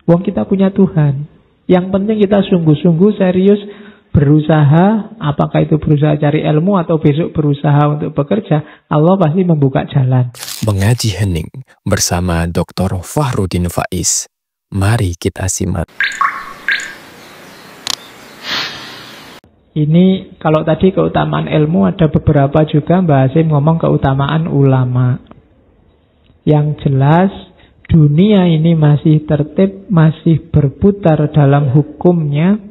Wong kita punya Tuhan. Yang penting kita sungguh-sungguh serius berusaha, apakah itu berusaha cari ilmu atau besok berusaha untuk bekerja, Allah pasti membuka jalan. Mengaji Hening bersama Dr. Fahrudin Faiz. Mari kita simak. Ini kalau tadi keutamaan ilmu, ada beberapa juga Mbak Hasim ngomong keutamaan ulama. Yang jelas dunia ini masih tertib, masih berputar dalam hukumnya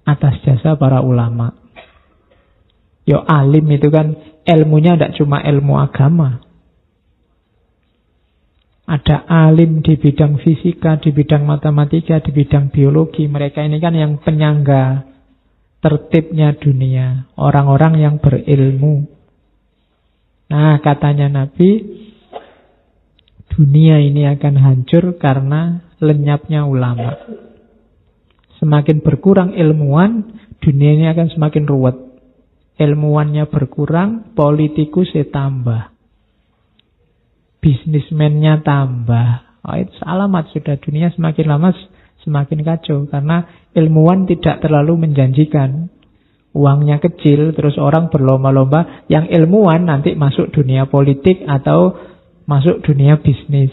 atas jasa para ulama. Yo alim itu kan ilmunya tidak cuma ilmu agama. Ada alim di bidang fisika, di bidang matematika, di bidang biologi. Mereka ini kan yang penyangga tertibnya dunia, orang-orang yang berilmu. Nah, katanya Nabi, dunia ini akan hancur karena lenyapnya ulama. Semakin berkurang ilmuwan, dunia ini akan semakin ruwet. Ilmuwannya berkurang, politikusnya tambah. Bisnismennya tambah. Oh, itu alamat sudah dunia semakin lama semakin kacau. Karena ilmuwan tidak terlalu menjanjikan. Uangnya kecil, terus orang berlomba-lomba. Yang ilmuwan nanti masuk dunia politik atau masuk dunia bisnis.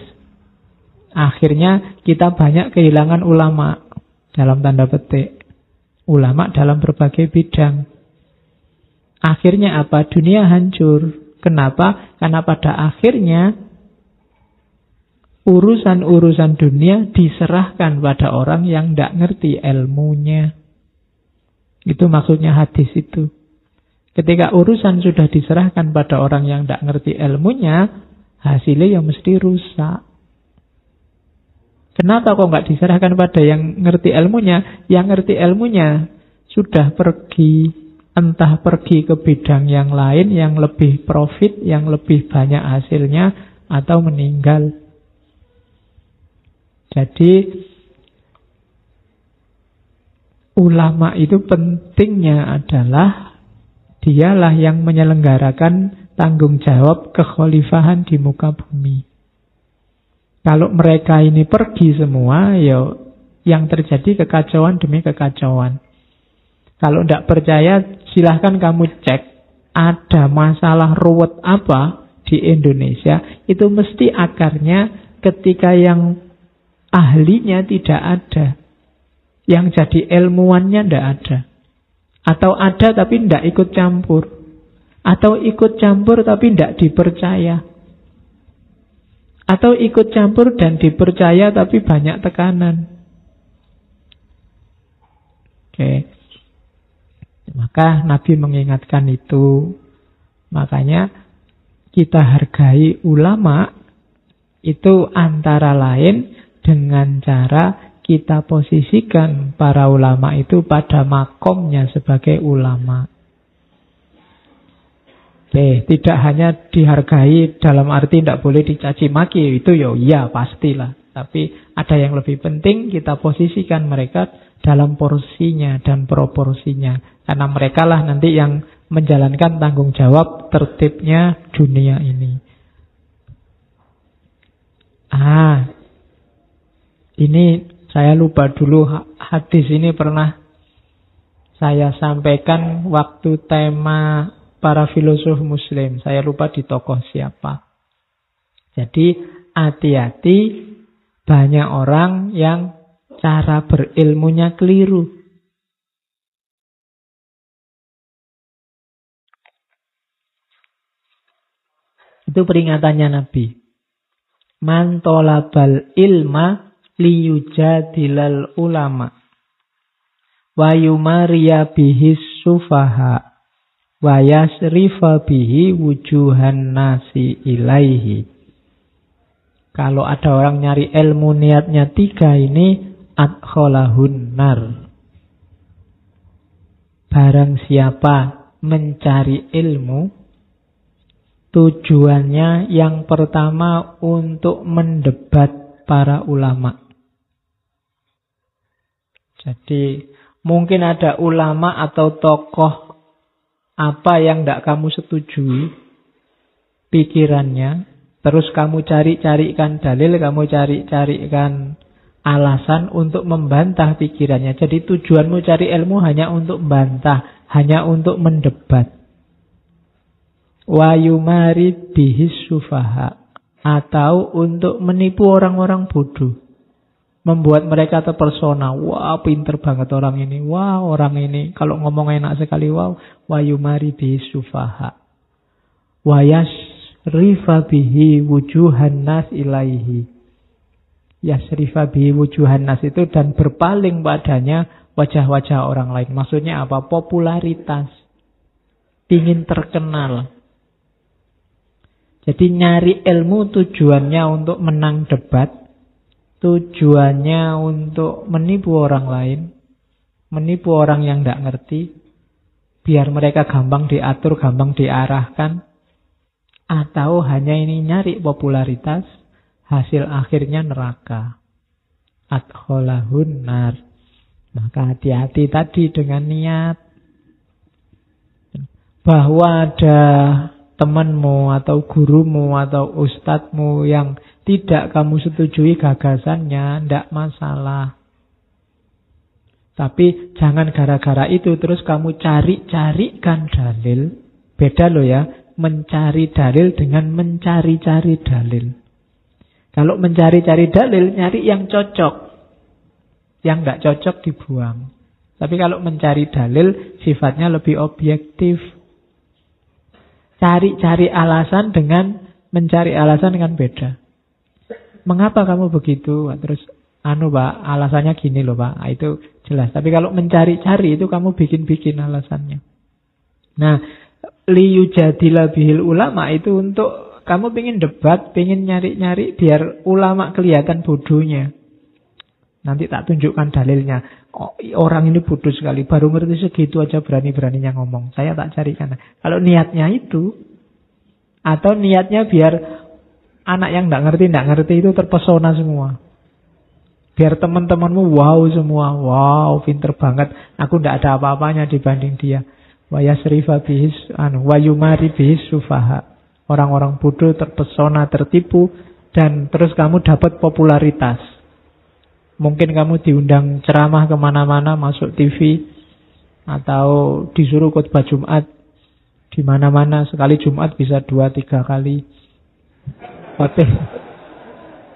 Akhirnya kita banyak kehilangan ulama. Dalam tanda petik. Ulama dalam berbagai bidang. Akhirnya apa? Dunia hancur. Kenapa? Karena pada akhirnya urusan-urusan dunia diserahkan pada orang yang tidak ngerti ilmunya. Itu maksudnya hadis itu. Ketika urusan sudah diserahkan pada orang yang tidak ngerti ilmunya, hasilnya ya mesti rusak. Kenapa kok nggak diserahkan pada yang ngerti ilmunya? Yang ngerti ilmunya sudah pergi, entah pergi ke bidang yang lain, yang lebih profit, yang lebih banyak hasilnya, atau meninggal. Jadi ulama itu pentingnya adalah dialah yang menyelenggarakan tanggung jawab kekhalifahan di muka bumi. Kalau mereka ini pergi semua, ya yang terjadi kekacauan demi kekacauan. Kalau tidak percaya, silahkan kamu cek ada masalah ruwet apa di Indonesia. Itu mesti akarnya ketika yang ahlinya tidak ada. Yang jadi ilmuwannya tidak ada. Atau ada tapi tidak ikut campur. Atau ikut campur tapi tidak dipercaya. Atau ikut campur dan dipercaya tapi banyak tekanan. Oke. Maka Nabi mengingatkan itu. Makanya kita hargai ulama itu antara lain dengan cara kita posisikan para ulama itu pada makomnya sebagai ulama. Tidak hanya dihargai dalam arti tidak boleh dicaci maki, itu ya pastilah. Tapi ada yang lebih penting, kita posisikan mereka dalam porsinya dan proporsinya. Karena mereka lah nanti yang menjalankan tanggung jawab tertibnya dunia ini. Ini saya lupa dulu, hadis ini pernah saya sampaikan waktu tema para filosof muslim. Saya lupa di tokoh siapa. Jadi hati-hati, banyak orang yang cara berilmunya keliru. Itu peringatannya Nabi. Man tolabal ilma liyujadilal ulama wa yumariya bihis sufaha wa yasrifa bihi wujuhan nasi ilaihi. Kalau ada orang nyari ilmu niatnya 3 ini, adkholahun nar. Barang siapa mencari ilmu, tujuannya yang pertama untuk mendebat para ulama. Jadi mungkin ada ulama atau tokoh apa yang tidak kamu setujui pikirannya, terus kamu cari-carikan dalil, kamu cari-carikan alasan untuk membantah pikirannya. Jadi tujuanmu cari ilmu hanya untuk membantah, hanya untuk mendebat. Wa yumari bihis sufaha, atau untuk menipu orang-orang bodoh. Membuat mereka terpesona. Wah, pinter banget orang ini. Wah, orang ini kalau ngomong enak sekali. Wow. Wa yumari bihis sufaha. Wa yasrifa bihi wujuhan nas ilaihi. Yasrifa bihi wujuhan nas itu dan berpaling padanya wajah-wajah orang lain. Maksudnya apa? Popularitas. Ingin terkenal. Jadi nyari ilmu tujuannya untuk menang debat, tujuannya untuk menipu orang lain, menipu orang yang tidak ngerti, biar mereka gampang diatur, gampang diarahkan, atau hanya ini nyari popularitas, hasil akhirnya neraka. Adkholahun nar. Maka hati-hati tadi dengan niat. Bahwa ada temanmu atau gurumu atau ustadzmu yang tidak kamu setujui gagasannya, tidak masalah. Tapi jangan gara-gara itu terus kamu cari-carikan dalil. Beda loh ya, mencari dalil dengan mencari-cari dalil. Kalau mencari-cari dalil, nyari yang cocok. Yang tidak cocok dibuang. Tapi kalau mencari dalil, sifatnya lebih objektif. Cari-cari alasan dengan mencari alasan kan beda. Mengapa kamu begitu? Terus, Pak, alasannya gini loh Pak. Itu jelas. Tapi kalau mencari-cari itu kamu bikin-bikin alasannya. Nah, liyujadila bihil ulama itu untuk kamu pengen debat, pengen nyari-nyari biar ulama kelihatan bodohnya. Nanti tak tunjukkan dalilnya. Oh, orang ini bodoh sekali. Baru ngerti segitu aja berani-beraninya ngomong. Saya tak carikan. Kalau niatnya itu, atau niatnya biar anak yang tidak ngerti itu terpesona semua. Biar teman-temanmu wow semua. Wow, pinter banget. Aku tidak ada apa-apanya dibanding dia. Wa yasrifa bihis, wa yumari bihis sufaha. Orang-orang bodoh terpesona, tertipu. Dan terus kamu dapat popularitas. Mungkin kamu diundang ceramah kemana-mana, masuk TV, atau disuruh khutbah Jumat di mana-mana. Sekali Jumat bisa 2-3 kali. Oke.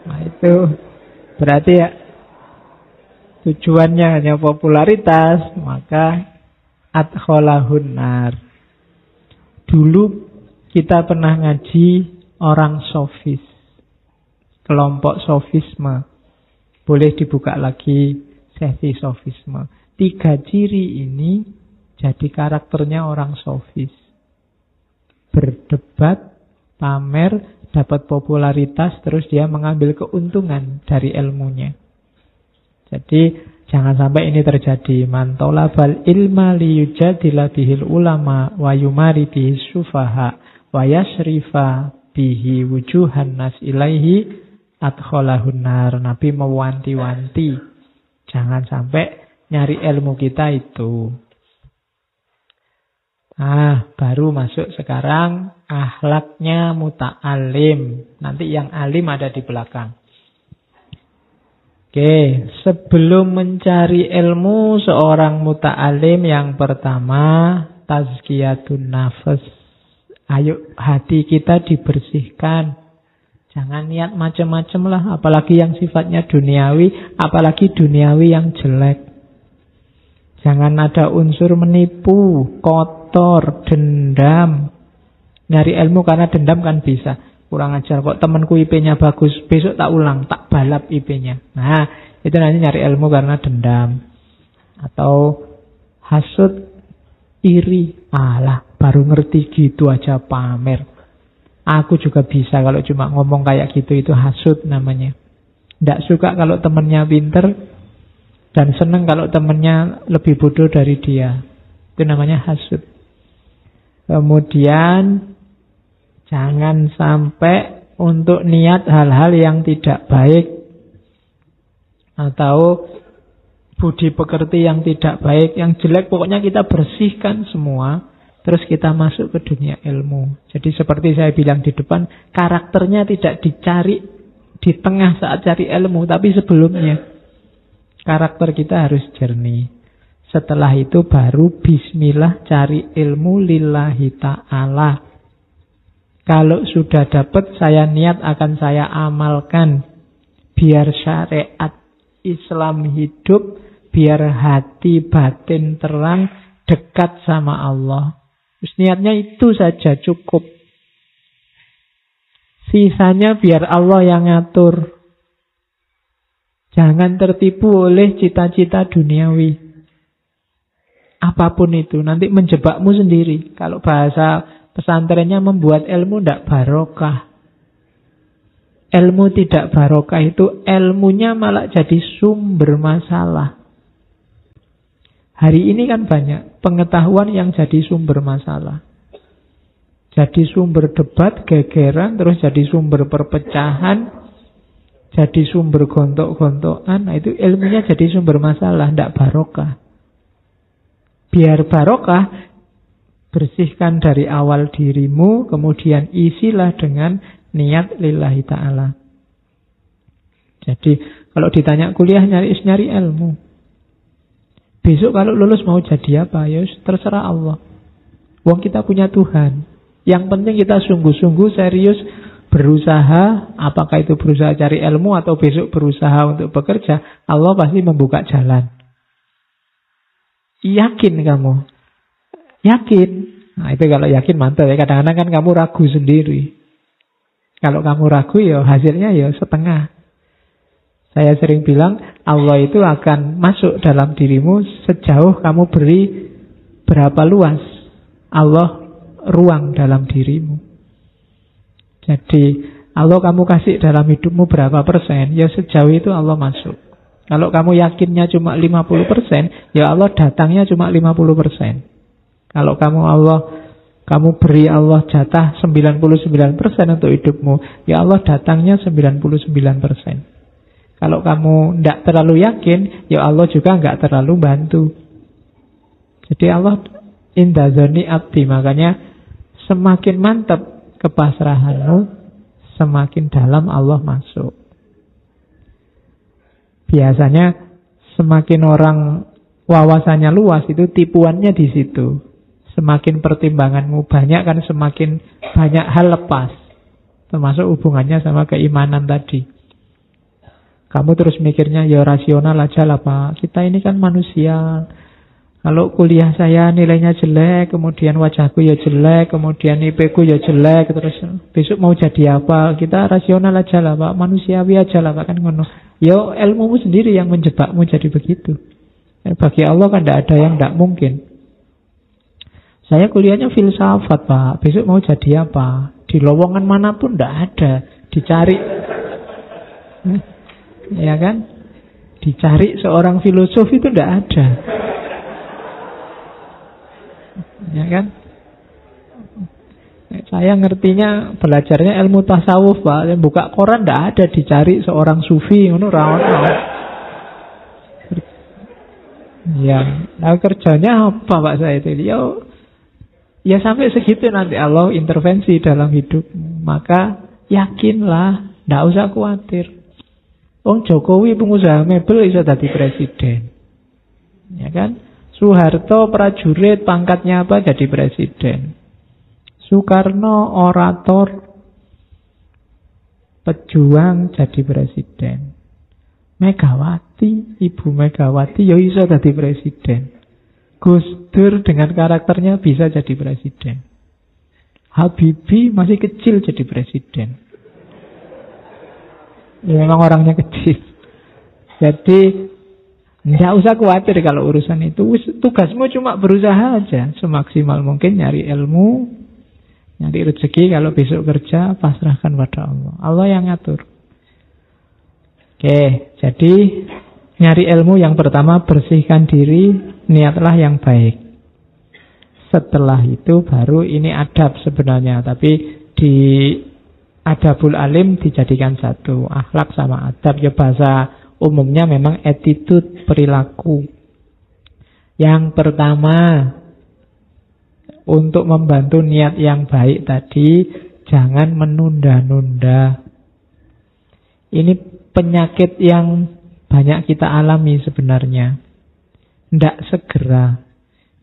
Nah itu berarti ya tujuannya hanya popularitas, maka adkholahun nar. Dulu kita pernah ngaji orang sofis, kelompok sofisme. Boleh dibuka lagi sesi sofisme. 3 ciri ini jadi karakternya orang sofis. Berdebat, pamer, dapat popularitas, terus dia mengambil keuntungan dari ilmunya. Jadi jangan sampai ini terjadi. Man talabal ilma liyujadila bihil ulama wa yumari bihis sufaha wa yasrifa bihi wujuhan nas ilaihi adkholahun nar. Nabi mewanti-wanti jangan sampai nyari ilmu kita itu. Baru masuk sekarang akhlaknya muta'alim. Nanti yang alim ada di belakang. Oke, sebelum mencari ilmu seorang muta'alim, yang pertama tazkiyatun nafas. Ayo hati kita dibersihkan. Jangan niat macam-macam lah, apalagi yang sifatnya duniawi, apalagi duniawi yang jelek. Jangan ada unsur menipu, kotor, dendam. Nyari ilmu karena dendam kan bisa. Kurang ajar kok temanku IP-nya bagus, besok tak ulang, tak balap IP-nya. Nah, itu nanti nyari ilmu karena dendam. Atau hasud, iri. Alah, baru ngerti gitu aja pamer. Aku juga bisa kalau cuma ngomong kayak gitu, itu hasud namanya. Tidak suka kalau temennya pinter dan seneng kalau temennya lebih bodoh dari dia. Itu namanya hasud. Kemudian jangan sampai untuk niat hal-hal yang tidak baik atau budi pekerti yang tidak baik, yang jelek, pokoknya kita bersihkan semua. Terus kita masuk ke dunia ilmu. Jadi seperti saya bilang di depan, karakternya tidak dicari di tengah saat cari ilmu, tapi sebelumnya. Karakter kita harus jernih. Setelah itu baru bismillah cari ilmu lillahi ta'ala. Kalau sudah dapat, saya niat akan saya amalkan. Biar syariat Islam hidup, biar hati batin terang, dekat sama Allah. Terus niatnya itu saja cukup. Sisanya biar Allah yang ngatur. Jangan tertipu oleh cita-cita duniawi. Apapun itu, nanti menjebakmu sendiri. Kalau bahasa pesantrennya membuat ilmu tidak barokah. Ilmu tidak barokah itu ilmunya malah jadi sumber masalah. Hari ini kan banyak pengetahuan yang jadi sumber masalah. Jadi sumber debat, gegeran, terus jadi sumber perpecahan, jadi sumber gontok-gontokan. Nah, itu ilmunya jadi sumber masalah, tidak barokah. Biar barokah, bersihkan dari awal dirimu, kemudian isilah dengan niat lillahi ta'ala. Jadi kalau ditanya kuliah, nyari ilmu. Besok kalau lulus mau jadi apa? Ya terserah Allah. Wong kita punya Tuhan. Yang penting kita sungguh-sungguh serius berusaha. Apakah itu berusaha cari ilmu atau besok berusaha untuk bekerja, Allah pasti membuka jalan. Yakin kamu? Yakin? Nah itu kalau yakin mantap ya. Kadang-kadang kan kamu ragu sendiri. Kalau kamu ragu ya hasilnya ya setengah. Saya sering bilang Allah itu akan masuk dalam dirimu sejauh kamu beri berapa luas Allah ruang dalam dirimu. Jadi Allah kamu kasih dalam hidupmu berapa persen, ya sejauh itu Allah masuk. Kalau kamu yakinnya cuma 50%, ya Allah datangnya cuma 50%. Kalau kamu beri Allah jatah 99% untuk hidupmu, ya Allah datangnya 99%. Kalau kamu tidak terlalu yakin, ya Allah juga nggak terlalu bantu. Jadi Allah inda dzanni abdi, makanya semakin mantap kepasrahanmu, semakin dalam Allah masuk. Biasanya semakin orang wawasannya luas itu tipuannya di situ. Semakin pertimbanganmu banyak kan semakin banyak hal lepas. Termasuk hubungannya sama keimanan tadi. Kamu terus mikirnya ya rasional aja lah Pak. Kita ini kan manusia. Kalau kuliah saya nilainya jelek, kemudian wajahku ya jelek, kemudian IP ku ya jelek, terus besok mau jadi apa? Kita rasional aja lah Pak, manusiawi aja lah Pak, kan ngono. Ya ilmumu sendiri yang menjebakmu jadi begitu. Bagi Allah kan tidak ada yang tidak mungkin. Saya kuliahnya filsafat Pak, besok mau jadi apa? Di lowongan manapun tidak ada, dicari. Ya kan? Dicari seorang filosof itu tidak ada. Ya kan? Saya ngertinya belajarnya ilmu tasawuf Pak. Buka koran tidak ada dicari seorang sufi. Ya, nah kerjanya apa Pak saya itu? Ya sampai segitu nanti Allah intervensi dalam hidup. Maka yakinlah, tidak usah khawatir. Jokowi pengusaha mebel bisa jadi presiden. Ya kan? Soeharto prajurit pangkatnya apa jadi presiden. Soekarno orator pejuang jadi presiden. Megawati, Ibu Megawati ya bisa jadi presiden. Gus Dur dengan karakternya bisa jadi presiden. Habibie masih kecil jadi presiden. Ya, memang orangnya kecil. Jadi tidak usah khawatir kalau urusan itu. Tugasmu cuma berusaha aja semaksimal mungkin nyari ilmu, nyari rezeki. Kalau besok kerja pasrahkan pada Allah. Allah yang ngatur. Oke, jadi nyari ilmu yang pertama bersihkan diri, niatlah yang baik. Setelah itu baru ini adab sebenarnya, tapi di adabul alim dijadikan satu, akhlak sama adab. Ya bahasa umumnya memang attitude, perilaku. Yang pertama, untuk membantu niat yang baik tadi, jangan menunda-nunda. Ini penyakit yang banyak kita alami sebenarnya. Tidak segera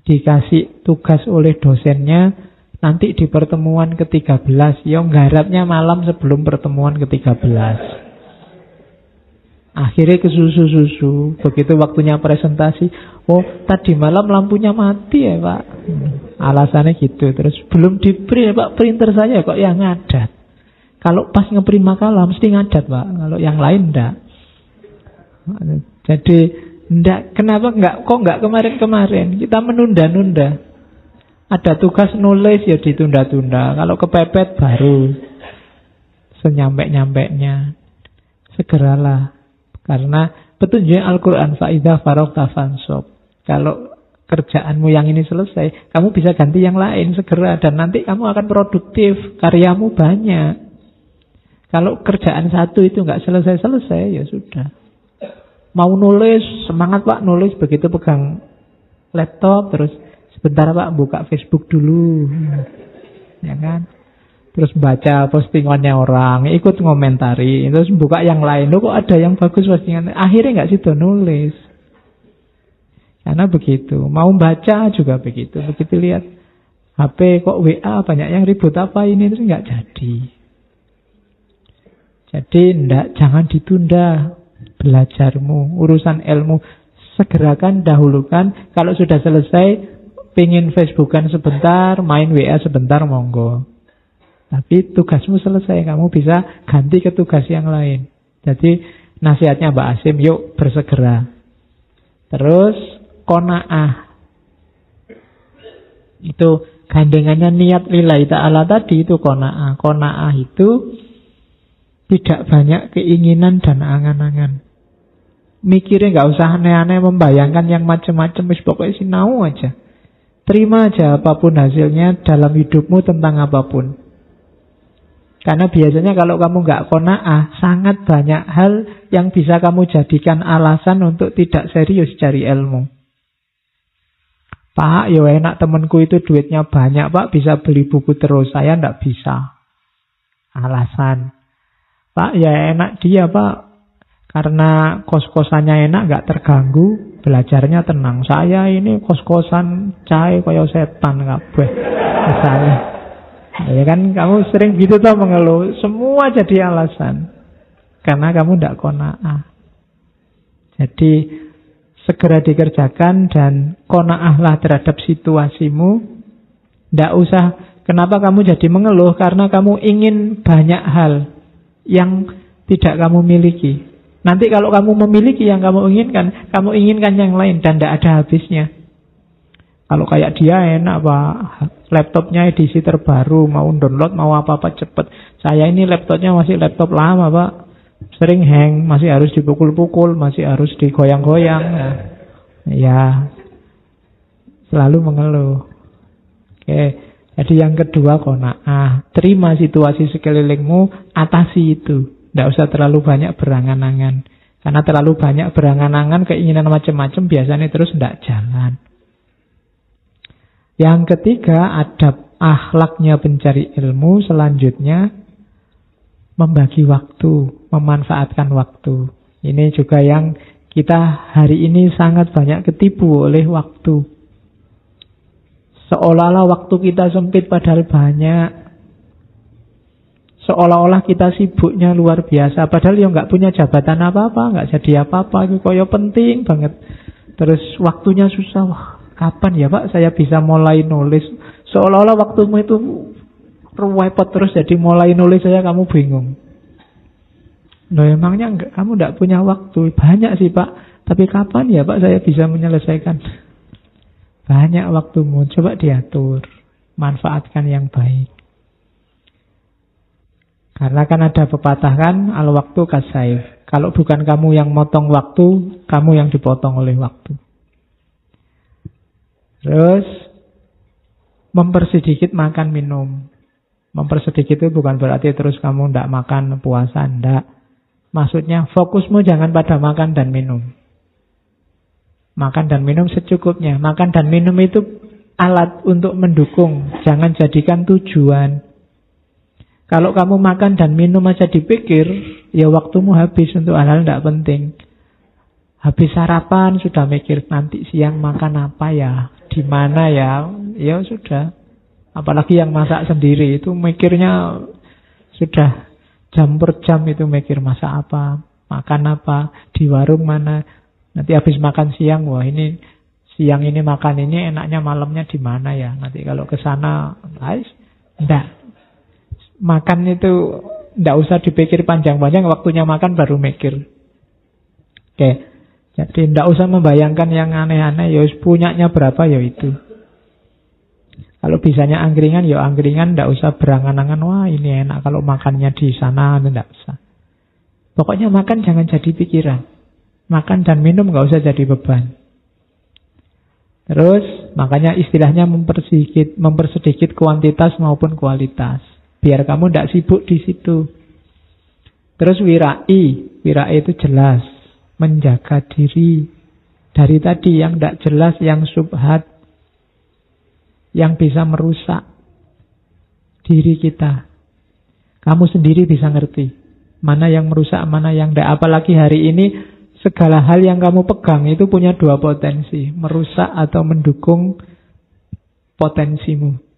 dikasih tugas oleh dosennya, nanti di pertemuan ke-13, ya nggarapnya malam sebelum pertemuan ke-13. Akhirnya kesusu-susu. Begitu waktunya presentasi, oh tadi malam lampunya mati ya Pak. Alasannya gitu. Terus belum di-print ya Pak, printer saya kok yang ngadat. Kalau pas nge-print makalah mesti ngadat Pak. Kalau yang lain enggak. Jadi enggak, kenapa kok enggak kemarin-kemarin? Kita menunda-nunda. Ada tugas nulis ya ditunda-tunda. Kalau kepepet baru senyampe-nyampeknya. Segeralah. Karena petunjuk Al-Quran, fa'idha faragta fansab. Kalau kerjaanmu yang ini selesai, kamu bisa ganti yang lain segera. Dan nanti kamu akan produktif, karyamu banyak. Kalau kerjaan satu itu nggak selesai-selesai, ya sudah. Mau nulis, semangat Pak nulis. Begitu pegang laptop, terus sebentar Pak buka Facebook dulu. Ya kan? Terus baca postingannya orang, ikut ngomentari, terus buka yang lain. Loh kok ada yang bagus postingannya? Akhirnya nggak situ nulis. Karena begitu. Mau baca juga begitu. Begitu lihat HP kok WA banyak yang ribut apa ini, terus nggak jadi. Jadi jangan ditunda belajarmu, urusan ilmu. Segerakan, dahulukan. Kalau sudah selesai, pengen Facebookan sebentar, main WA sebentar, monggo. Tapi tugasmu selesai, kamu bisa ganti ke tugas yang lain. Jadi nasihatnya Mbak Asim, yuk bersegera. Terus qanaah. Itu gandengannya niat lillahi ta'ala tadi, itu qanaah. Qanaah itu tidak banyak keinginan dan angan-angan. Mikirnya gak usah aneh-aneh, membayangkan yang macam-macam, wis pokoknya sinau aja. Terima aja apapun hasilnya dalam hidupmu tentang apapun. Karena biasanya kalau kamu nggak qanaah, sangat banyak hal yang bisa kamu jadikan alasan untuk tidak serius cari ilmu. Pak, ya enak temanku itu duitnya banyak Pak, bisa beli buku terus. Saya nggak bisa. Alasan. Pak, ya enak dia Pak, karena kos-kosannya enak, nggak terganggu, belajarnya tenang. Saya ini kos-kosan cahe kaya setan kabeh. Misalnya. Ya kan kamu sering gitu tuh mengeluh. Semua jadi alasan. Karena kamu tidak qanaah. Jadi segera dikerjakan dan qanaahlah terhadap situasimu. Tidak usah. Kenapa kamu jadi mengeluh? Karena kamu ingin banyak hal yang tidak kamu miliki. Nanti kalau kamu memiliki yang kamu inginkan yang lain dan tidak ada habisnya. Kalau kayak dia enak Pak, laptopnya edisi terbaru, mau download, mau apa-apa cepet. Saya ini laptopnya masih laptop lama Pak, sering hang, masih harus dipukul-pukul, masih harus digoyang-goyang. Nah, ya, selalu mengeluh. Oke, jadi yang kedua qanaah. Terima situasi sekelilingmu, atasi itu. Tidak usah terlalu banyak berangan-angan. Karena terlalu banyak berangan-angan, keinginan macam-macam, biasanya terus tidak jalan. Yang ketiga, adab akhlaknya pencari ilmu. Selanjutnya, membagi waktu, memanfaatkan waktu. Ini juga yang kita hari ini sangat banyak ketipu oleh waktu. Seolah-olah waktu kita sempit padahal banyak. Seolah-olah kita sibuknya luar biasa, padahal ya nggak punya jabatan apa-apa, nggak jadi apa-apa, itu kaya penting banget. Terus waktunya susah, wah kapan ya Pak saya bisa mulai nulis? Seolah-olah waktumu itu repot terus, jadi mulai nulis saja kamu bingung. Loh emangnya kamu tidak punya waktu? Banyak sih Pak, tapi kapan ya Pak saya bisa menyelesaikan? Banyak waktumu, coba diatur, manfaatkan yang baik. Karena kan ada pepatah kan, al-waktu kasaif. Kalau bukan kamu yang motong waktu, kamu yang dipotong oleh waktu. Terus mempersedikit makan minum. Mempersedikit itu bukan berarti terus kamu tidak makan puasa, tidak. Maksudnya fokusmu jangan pada makan dan minum. Makan dan minum secukupnya. Makan dan minum itu alat untuk mendukung, jangan jadikan tujuan. Kalau kamu makan dan minum aja dipikir, ya waktumu habis untuk hal-hal tidak penting. Habis sarapan sudah mikir nanti siang makan apa ya, di mana ya, ya sudah. Apalagi yang masak sendiri itu mikirnya sudah jam per jam itu mikir masak apa, makan apa, di warung mana. Nanti habis makan siang, wah ini siang ini makan ini enaknya malamnya di mana ya. Nanti kalau ke sana, enggak. Makan itu enggak usah dipikir panjang-panjang, waktunya makan baru mikir. Oke. Jadi tidak usah membayangkan yang aneh-aneh, ya punyanya berapa ya itu. Kalau bisanya angkringan, ya angkringan, tidak usah berangan-angan, wah ini enak kalau makannya di sana, tidak usah. Pokoknya makan jangan jadi pikiran. Makan dan minum nggak usah jadi beban. Terus makanya istilahnya mempersedikit kuantitas maupun kualitas. Biar kamu tidak sibuk di situ. Terus wirai itu jelas. Menjaga diri dari tadi yang tidak jelas, yang subhat, yang bisa merusak diri kita. Kamu sendiri bisa ngerti mana yang merusak, mana yang tidak. Apalagi hari ini segala hal yang kamu pegang itu punya dua potensi, merusak atau mendukung potensimu.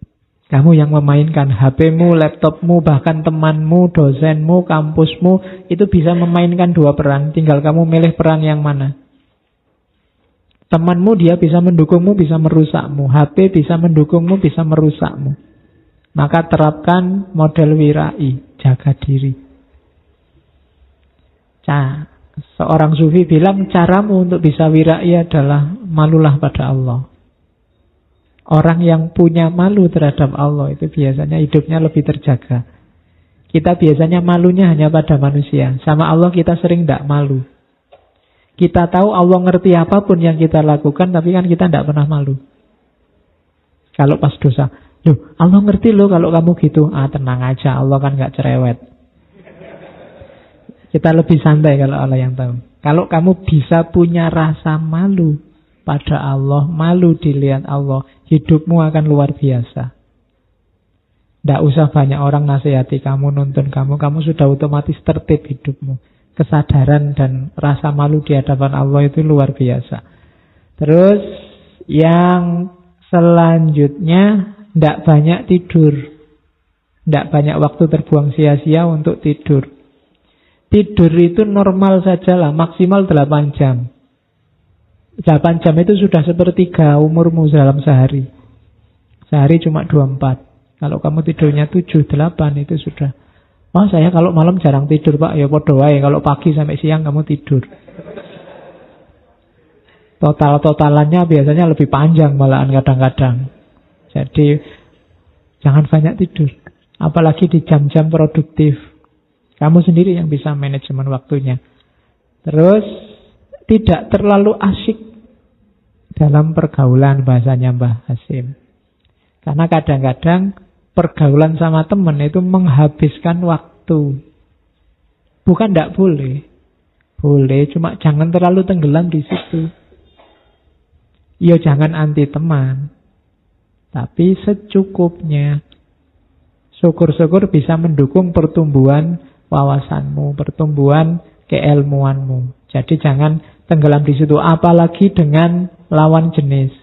Kamu yang memainkan HP-mu, laptopmu, bahkan temanmu, dosenmu, kampusmu, itu bisa memainkan dua peran. Tinggal kamu milih peran yang mana. Temanmu dia bisa mendukungmu, bisa merusakmu. HP bisa mendukungmu, bisa merusakmu. Maka terapkan model wirai, jaga diri. Seorang sufi bilang caramu untuk bisa wirai adalah malulah pada Allah. Orang yang punya malu terhadap Allah itu biasanya hidupnya lebih terjaga. Kita biasanya malunya hanya pada manusia. Sama Allah kita sering tidak malu. Kita tahu Allah ngerti apapun yang kita lakukan, tapi kan kita tidak pernah malu. Kalau pas dosa, loh Allah ngerti loh kalau kamu gitu. Tenang aja, Allah kan nggak cerewet. Kita lebih santai kalau Allah yang tahu. Kalau kamu bisa punya rasa malu pada Allah, malu dilihat Allah, hidupmu akan luar biasa. Tidak usah banyak orang nasihati kamu, nuntun kamu sudah otomatis tertib hidupmu. Kesadaran dan rasa malu di hadapan Allah itu luar biasa. Terus yang selanjutnya, tidak banyak tidur. Tidak banyak waktu terbuang sia-sia untuk tidur. Tidur itu normal sajalah, maksimal 8 jam. 8 jam itu sudah sepertiga umurmu dalam sehari. Sehari cuma 24. Kalau kamu tidurnya 7, 8 itu sudah. Wah saya kalau malam jarang tidur Pak. Ya podo wae, kalau pagi sampai siang kamu tidur. Total-totalannya biasanya lebih panjang malahan kadang-kadang. Jadi jangan banyak tidur. Apalagi di jam-jam produktif. Kamu sendiri yang bisa manajemen waktunya. Terus tidak terlalu asyik dalam pergaulan, bahasanya Mbah Hasim. Karena kadang-kadang pergaulan sama teman itu menghabiskan waktu. Bukan tidak boleh. Boleh, cuma jangan terlalu tenggelam di situ. Ya jangan anti teman. Tapi secukupnya. Syukur-syukur bisa mendukung pertumbuhan wawasanmu, pertumbuhan keilmuanmu. Jadi jangan tenggelam di situ, apalagi dengan lawan jenis.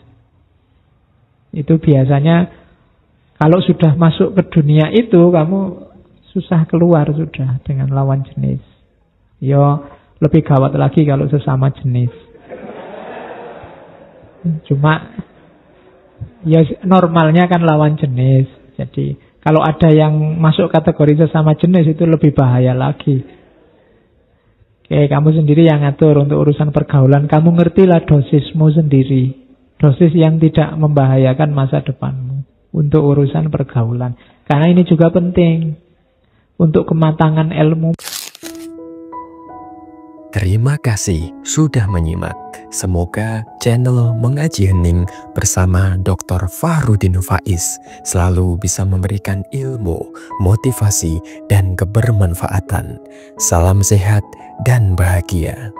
Itu biasanya kalau sudah masuk ke dunia itu kamu susah keluar sudah dengan lawan jenis. Yo lebih gawat lagi kalau sesama jenis. Cuma ya normalnya kan lawan jenis. Jadi kalau ada yang masuk kategori sesama jenis itu lebih bahaya lagi. Oke, kamu sendiri yang ngatur untuk urusan pergaulan. Kamu ngertilah dosismu sendiri. Dosis yang tidak membahayakan masa depanmu. Untuk urusan pergaulan. Karena ini juga penting. Untuk kematangan ilmu. Terima kasih sudah menyimak. Semoga channel Mengaji Hening bersama Dr. Fahrudin Faiz selalu bisa memberikan ilmu, motivasi, dan kebermanfaatan. Salam sehat dan bahagia.